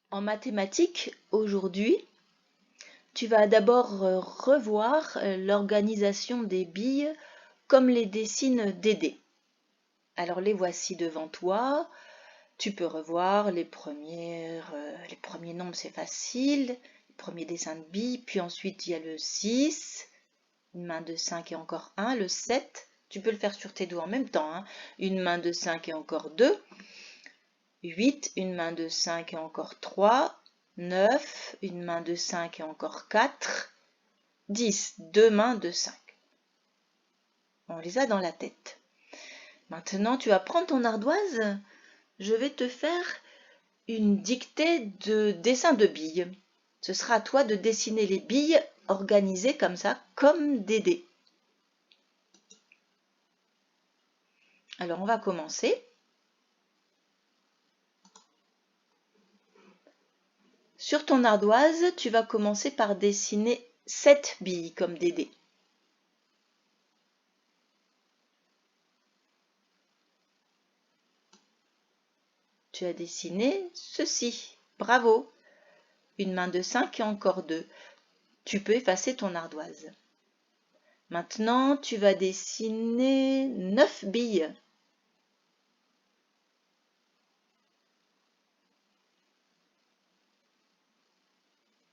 En mathématiques, aujourd'hui, tu vas d'abord revoir l'organisation des billes comme les dessine Dédé. Alors les voici devant toi. Tu peux revoir les premiers nombres, c'est facile. Le premier dessin de billes, puis ensuite il y a le 6, une main de 5 et encore 1, le 7. Tu peux le faire sur tes doigts en même temps, hein. Une main de 5 et encore 2. 8, une main de 5 et encore 3, 9, une main de 5 et encore 4, 10, deux mains de 5. On les a dans la tête. Maintenant, tu vas prendre ton ardoise. Je vais te faire une dictée de dessin de billes. Ce sera à toi de dessiner les billes organisées comme ça, comme des dés. Alors, on va commencer. Sur ton ardoise, tu vas commencer par dessiner 7 billes comme des dés. Tu as dessiné ceci. Bravo! Une main de 5 et encore 2. Tu peux effacer ton ardoise. Maintenant, tu vas dessiner 9 billes.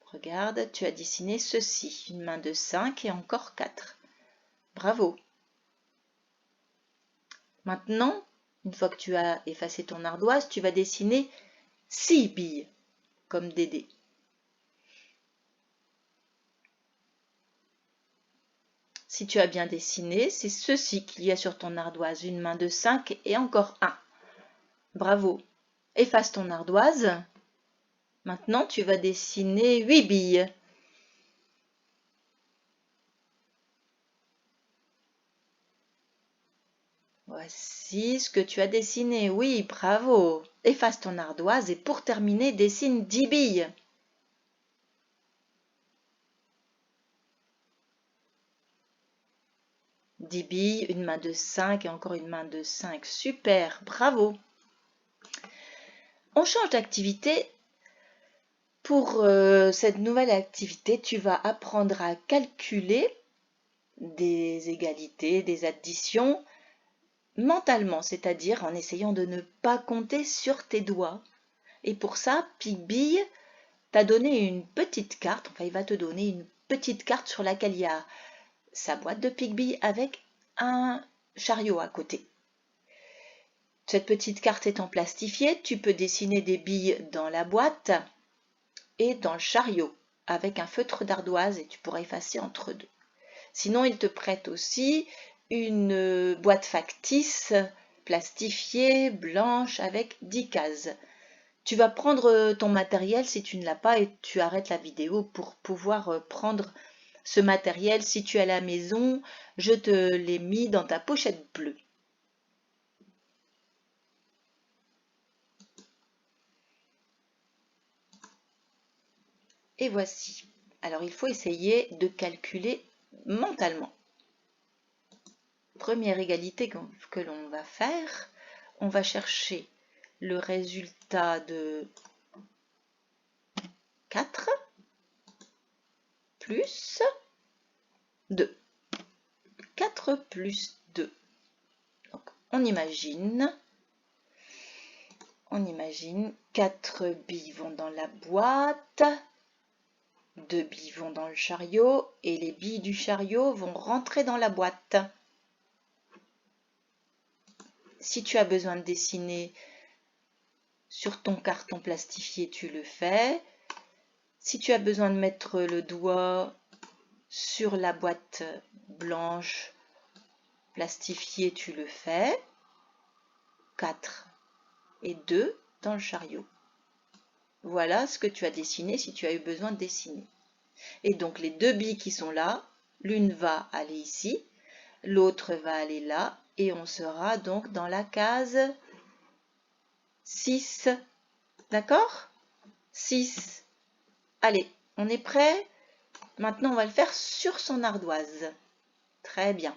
Regarde, tu as dessiné ceci. Une main de 5 et encore 4. Bravo! Maintenant, une fois que tu as effacé ton ardoise, tu vas dessiner 6 billes, comme Dédé. Si tu as bien dessiné, c'est ceci qu'il y a sur ton ardoise. Une main de 5 et encore 1. Bravo! Efface ton ardoise. Maintenant, tu vas dessiner 8 billes. Voici ce que tu as dessiné. Oui, bravo. Efface ton ardoise et pour terminer, dessine 10 billes. Dix billes, une main de 5 et encore une main de 5. Super, bravo. On change d'activité. Pour cette nouvelle activité, tu vas apprendre à calculer des égalités, des additions mentalement, c'est-à-dire en essayant de ne pas compter sur tes doigts. Et pour ça, Pigby t'a donné une petite carte, enfin il va te donner une petite carte sur laquelle il y a sa boîte de Pigby avec un chariot à côté. Cette petite carte étant plastifiée, tu peux dessiner des billes dans la boîte et dans le chariot avec un feutre d'ardoise et tu pourras effacer entre deux. Sinon, il te prête aussi une boîte factice plastifiée, blanche, avec 10 cases. Tu vas prendre ton matériel si tu ne l'as pas et tu arrêtes la vidéo pour pouvoir prendre ce matériel. Si tu es à la maison, je te l'ai mis dans ta pochette bleue. Et voici. Alors, il faut essayer de calculer mentalement. Première égalité que l'on va faire, on va chercher le résultat de 4 plus 2. 4 plus 2. Donc, on imagine 4 billes vont dans la boîte, 2 billes vont dans le chariot et les billes du chariot vont rentrer dans la boîte. Si tu as besoin de dessiner sur ton carton plastifié, tu le fais. Si tu as besoin de mettre le doigt sur la boîte blanche plastifiée, tu le fais. 4 et 2 dans le chariot. Voilà ce que tu as dessiné si tu as eu besoin de dessiner. Et donc les deux billes qui sont là, l'une va aller ici, l'autre va aller là, et on sera donc dans la case 6. D'accord? 6. Allez, on est prêt? Maintenant, on va le faire sur son ardoise. Très bien.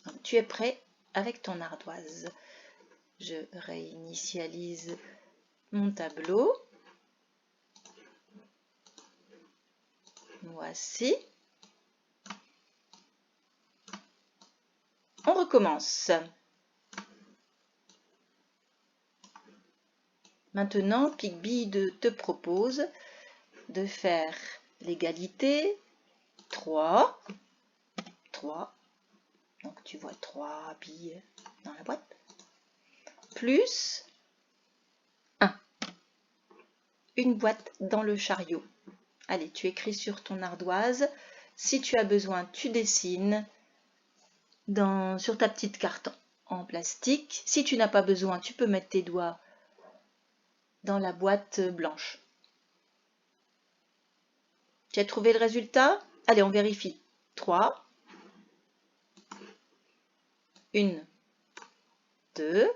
Donc, tu es prêt avec ton ardoise. Je réinitialise mon tableau. Voici. On recommence. Maintenant, Picbee te propose de faire l'égalité 3. Donc tu vois 3 billes dans la boîte. Plus 1. Une boîte dans le chariot. Allez, tu écris sur ton ardoise. Si tu as besoin, tu dessines sur ta petite carte en plastique. Si tu n'as pas besoin, tu peux mettre tes doigts dans la boîte blanche. Tu as trouvé le résultat? Allez, on vérifie. 3. 1, 2,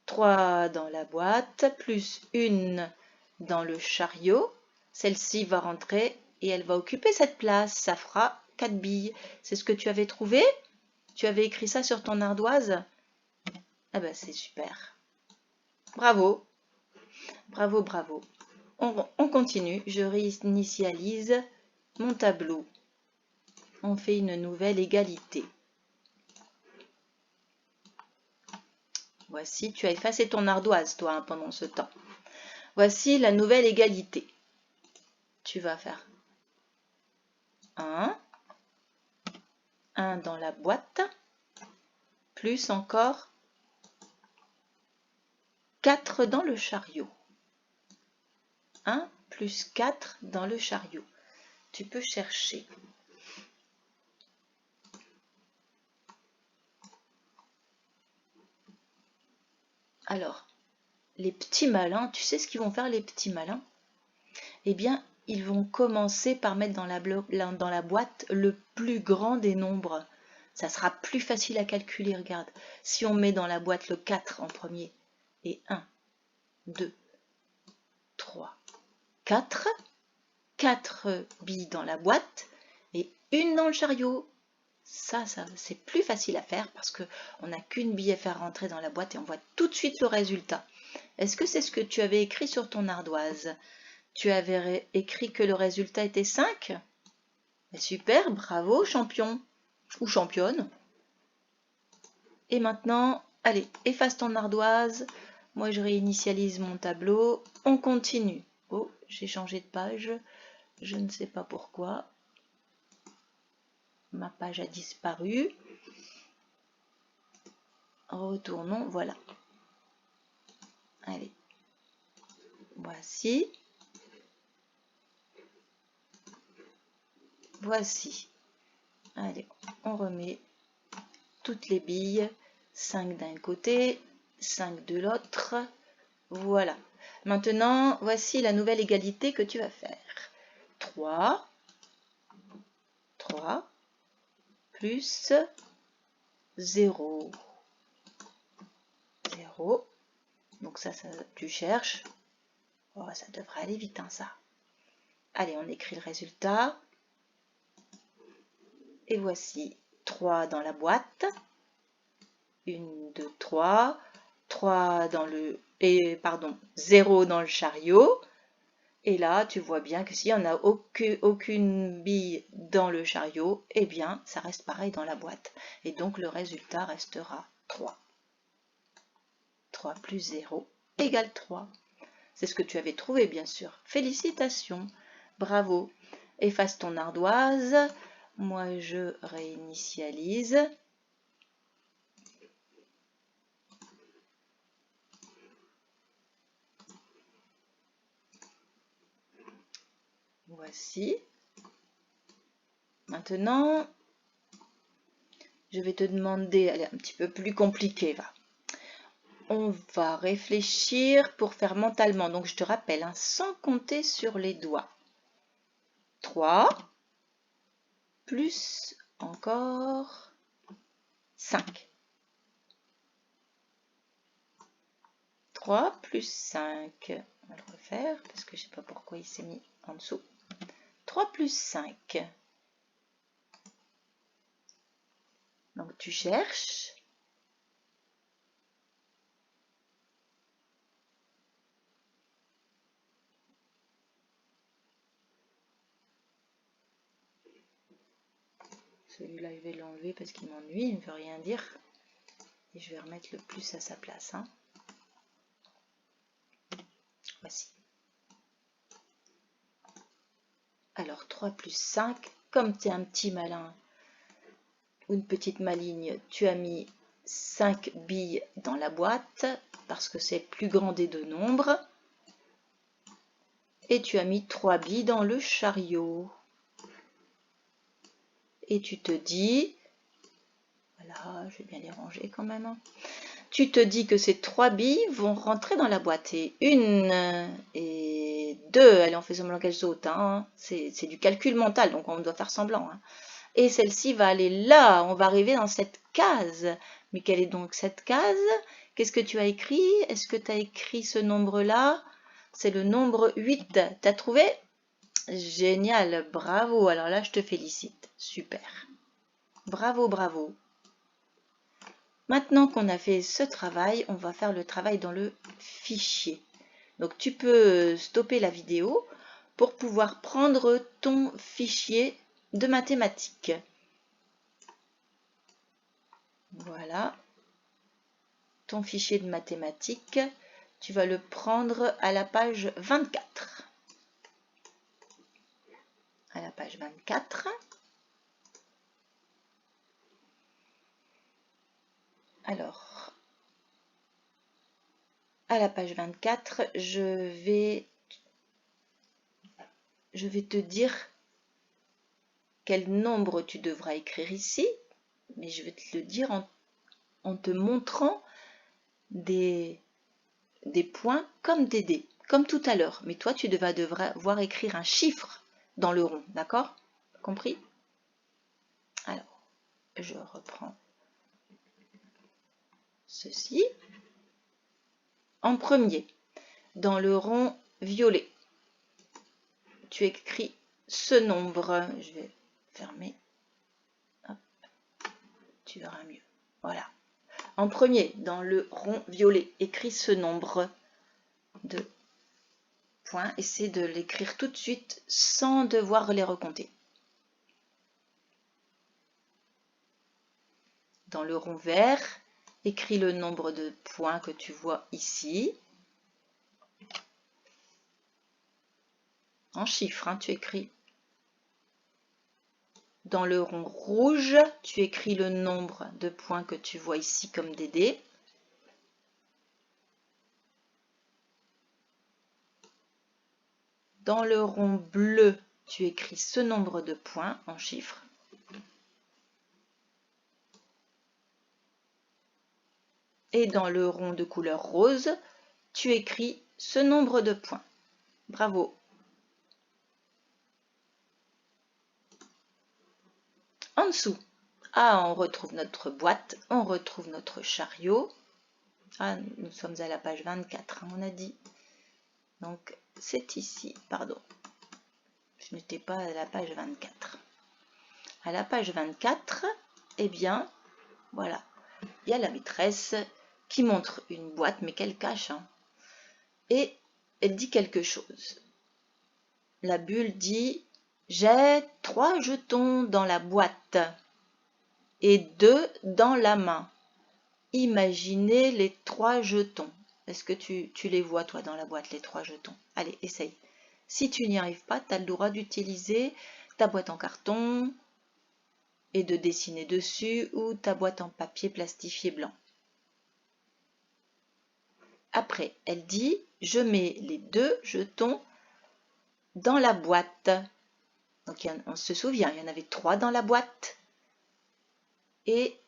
3 dans la boîte, plus 1 dans le chariot. Celle-ci va rentrer et elle va occuper cette place. Ça fera 4 billes. C'est ce que tu avais trouvé? Tu avais écrit ça sur ton ardoise? Ah ben c'est super. Bravo. Bravo, bravo. On continue. Je réinitialise mon tableau. On fait une nouvelle égalité. Voici, tu as effacé ton ardoise, toi, pendant ce temps. Voici la nouvelle égalité. Tu vas faire 1 dans la boîte, plus encore 4 dans le chariot. 1 plus 4 dans le chariot. Tu peux chercher. Alors, les petits malins, tu sais ce qu'ils vont faire les petits malins? Eh bien, ils vont commencer par mettre dans la boîte le plus grand des nombres. Ça sera plus facile à calculer, regarde. Si on met dans la boîte le 4 en premier, et 1, 2, 3, 4, 4 billes dans la boîte, et une dans le chariot. Ça c'est plus facile à faire parce qu'on n'a qu'une bille à faire rentrer dans la boîte et on voit tout de suite le résultat. Est-ce que c'est ce que tu avais écrit sur ton ardoise? Tu avais écrit que le résultat était 5? Super, bravo champion ou championne. Et maintenant, allez, efface ton ardoise. Moi, je réinitialise mon tableau. On continue. Oh, j'ai changé de page. Je ne sais pas pourquoi. Ma page a disparu. Retournons, voilà. Allez, voici. Voici. Allez, on remet toutes les billes. 5 d'un côté, 5 de l'autre. Voilà. Maintenant, voici la nouvelle égalité que tu vas faire. 3 plus 0. 0. Donc ça tu cherches. Oh, ça devrait aller vite, hein, ça. Allez, on écrit le résultat. Et voici 3 dans la boîte. 1, 2, 3. 3 dans le... pardon, 0 dans le chariot. Et là, tu vois bien que s'il n'y en a aucune bille dans le chariot, eh bien, ça reste pareil dans la boîte. Et donc, le résultat restera 3. 3 plus 0 égale 3. C'est ce que tu avais trouvé, bien sûr. Félicitations. Bravo. Efface ton ardoise. Moi, je réinitialise. Voici. Maintenant, je vais te demander, allez, un petit peu plus compliqué, va. On va réfléchir pour faire mentalement. Donc, je te rappelle, hein, sans compter sur les doigts. 3 plus encore 5. 3 plus 5. On va le refaire parce que je ne sais pas pourquoi il s'est mis en dessous. 3 plus 5. Donc, tu cherches. Celui-là, je vais l'enlever parce qu'il m'ennuie, il ne veut rien dire. Et je vais remettre le plus à sa place. Hein. Voici. Alors, 3 plus 5. Comme tu es un petit malin ou une petite maligne, tu as mis 5 billes dans la boîte parce que c'est plus grand des deux nombres. Et tu as mis 3 billes dans le chariot. Et tu te dis, voilà, je vais bien les ranger quand même. Hein. Tu te dis que ces 3 billes vont rentrer dans la boîte. Et 1 et 2, allez, on fait semblant qu'elles sautent. Hein. C'est du calcul mental, donc on doit faire semblant. Hein. Et celle-ci va aller là, on va arriver dans cette case. Mais quelle est donc cette case? Qu'est-ce que tu as écrit? Est-ce que tu as écrit ce nombre-là? C'est le nombre 8. T'as trouvé? Génial, bravo. Alors là, je te félicite. Super. Bravo, bravo. Maintenant qu'on a fait ce travail, on va faire le travail dans le fichier. Donc tu peux stopper la vidéo pour pouvoir prendre ton fichier de mathématiques. Voilà. Ton fichier de mathématiques, tu vas le prendre à la page 24. À la page 24. Alors, à la page 24, je vais te dire quel nombre tu devras écrire ici, mais je vais te le dire en te montrant des points comme des dés, comme tout à l'heure. Mais toi, tu devras devoir écrire un chiffre dans le rond, d'accord? Compris? Alors, je reprends ceci. En premier, dans le rond violet, tu écris ce nombre. Je vais fermer. Hop. Tu verras mieux. Voilà. En premier, dans le rond violet, écris ce nombre de points. Essaie de l'écrire tout de suite sans devoir les recompter. Dans le rond vert, écris le nombre de points que tu vois ici. En chiffres, hein, tu écris. Dans le rond rouge, tu écris le nombre de points que tu vois ici comme des dés. Dans le rond bleu, tu écris ce nombre de points en chiffres. Et dans le rond de couleur rose, tu écris ce nombre de points. Bravo! En dessous, on retrouve notre boîte, on retrouve notre chariot. Nous sommes à la page 24, on a dit. Donc, c'est ici, pardon. Je n'étais pas à la page 24. À la page 24, eh bien, voilà, il y a la maîtresse qui montre une boîte, mais qu'elle cache. Hein. Et elle dit quelque chose. La bulle dit « J'ai 3 jetons dans la boîte et 2 dans la main. Imaginez les 3 jetons. » Est-ce que tu les vois, toi, dans la boîte, les 3 jetons? Allez, essaye. Si tu n'y arrives pas, tu as le droit d'utiliser ta boîte en carton et de dessiner dessus ou ta boîte en papier plastifié blanc. Après, elle dit « Je mets les 2 jetons dans la boîte. » Donc, on se souvient, il y en avait 3 dans la boîte. Et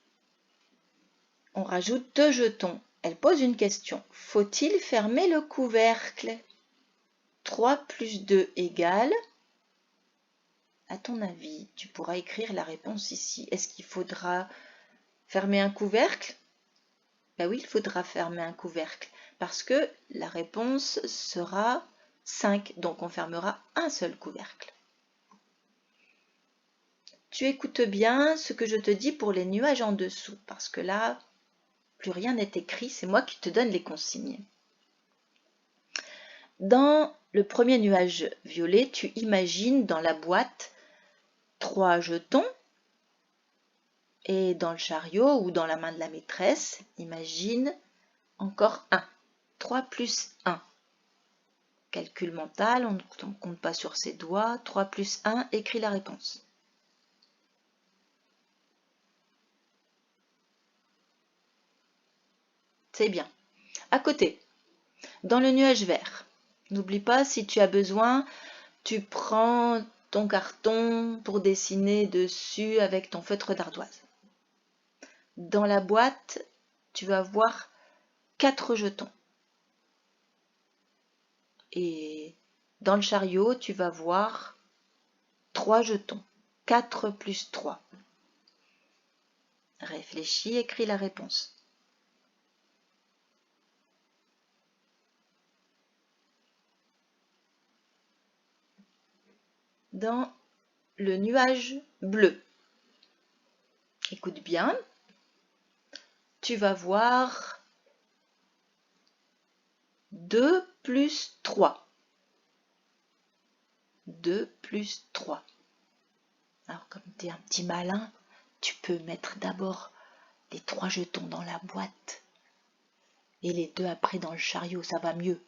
on rajoute 2 jetons. Elle pose une question. Faut-il fermer le couvercle? 3 plus 2 égale... À ton avis, tu pourras écrire la réponse ici. Est-ce qu'il faudra fermer un couvercle? Ben oui, il faudra fermer un couvercle parce que la réponse sera 5. Donc, on fermera un seul couvercle. Tu écoutes bien ce que je te dis pour les nuages en dessous parce que là, plus rien n'est écrit. C'est moi qui te donne les consignes. Dans le premier nuage violet, tu imagines dans la boîte 3 jetons Et dans le chariot ou dans la main de la maîtresse, imagine encore 1. 3 plus 1. Calcul mental, on ne compte pas sur ses doigts. 3 plus 1, écris la réponse. C'est bien. À côté, dans le nuage vert, n'oublie pas, si tu as besoin, tu prends ton carton pour dessiner dessus avec ton feutre d'ardoise. Dans la boîte, tu vas voir 4 jetons. Et dans le chariot, tu vas voir 3 jetons. 4 plus 3. Réfléchis, écris la réponse. Dans le nuage bleu, écoute bien, tu vas voir 2 plus 3. 2 plus 3. Alors comme tu es un petit malin, tu peux mettre d'abord les 3 jetons dans la boîte et les 2 après dans le chariot, ça va mieux.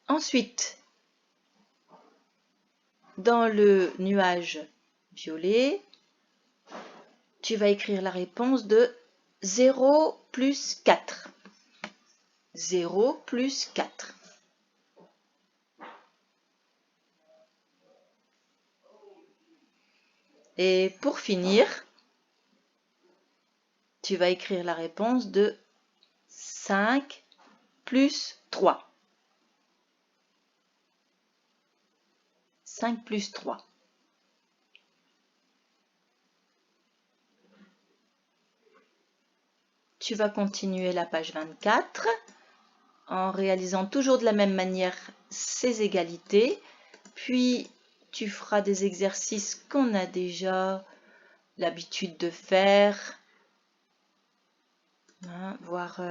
Ensuite, dans le nuage violet, tu vas écrire la réponse de 0 plus 4. 0 plus 4. Et pour finir, tu vas écrire la réponse de 5 plus 3. 5 plus 3. Tu vas continuer la page 24 en réalisant toujours de la même manière ces égalités. Puis, tu feras des exercices qu'on a déjà l'habitude de faire. Voir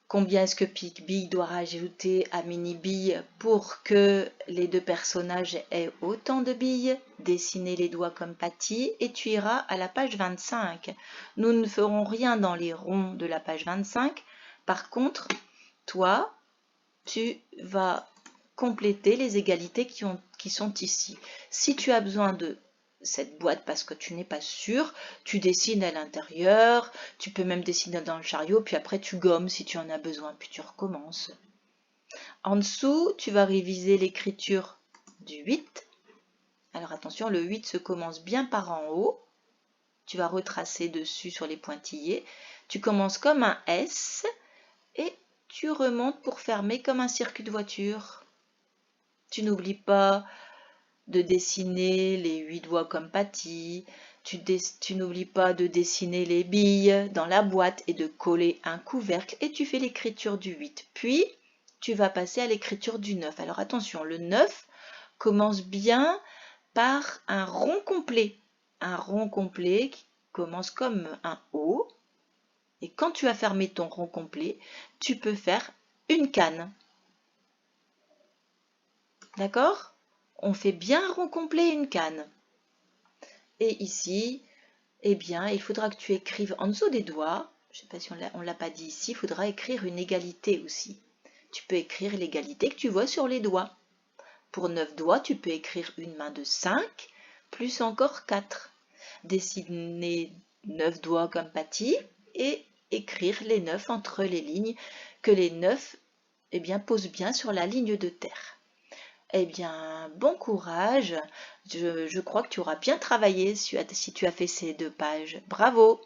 combien est-ce que Pic-Bille doit rajouter à Mini-Bille pour que les 2 personnages aient autant de billes. Dessiner les doigts comme Patty et tu iras à la page 25. Nous ne ferons rien dans les ronds de la page 25. Par contre, toi, tu vas compléter les égalités qui sont ici. Si tu as besoin de cette boîte parce que tu n'es pas sûr, tu dessines à l'intérieur, tu peux même dessiner dans le chariot, puis après tu gommes si tu en as besoin, puis tu recommences. En dessous, tu vas réviser l'écriture du 8. Alors attention, le 8 se commence bien par en haut. Tu vas retracer dessus sur les pointillés. Tu commences comme un S et tu remontes pour fermer comme un circuit de voiture. Tu n'oublies pas de dessiner les 8 doigts comme Patty. Tu n'oublies pas de dessiner les billes dans la boîte et de coller un couvercle. Et tu fais l'écriture du 8. Puis, tu vas passer à l'écriture du 9. Alors attention, le 9 commence bien par un rond complet. Un rond complet qui commence comme un O. Et quand tu as fermé ton rond complet, tu peux faire une canne. D'accord ? On fait bien un rond complet et une canne. Et ici, eh bien, il faudra que tu écrives en dessous des doigts, je ne sais pas si on ne l'a pas dit ici, il faudra écrire une égalité aussi. Tu peux écrire l'égalité que tu vois sur les doigts. Pour 9 doigts, tu peux écrire une main de 5, plus encore 4. Dessiner 9 doigts comme Patty et écrire les 9 entre les lignes, que les 9 eh bien, posent bien sur la ligne de terre. Eh bien, bon courage. Je crois que tu auras bien travaillé si tu as fait ces 2 pages. Bravo!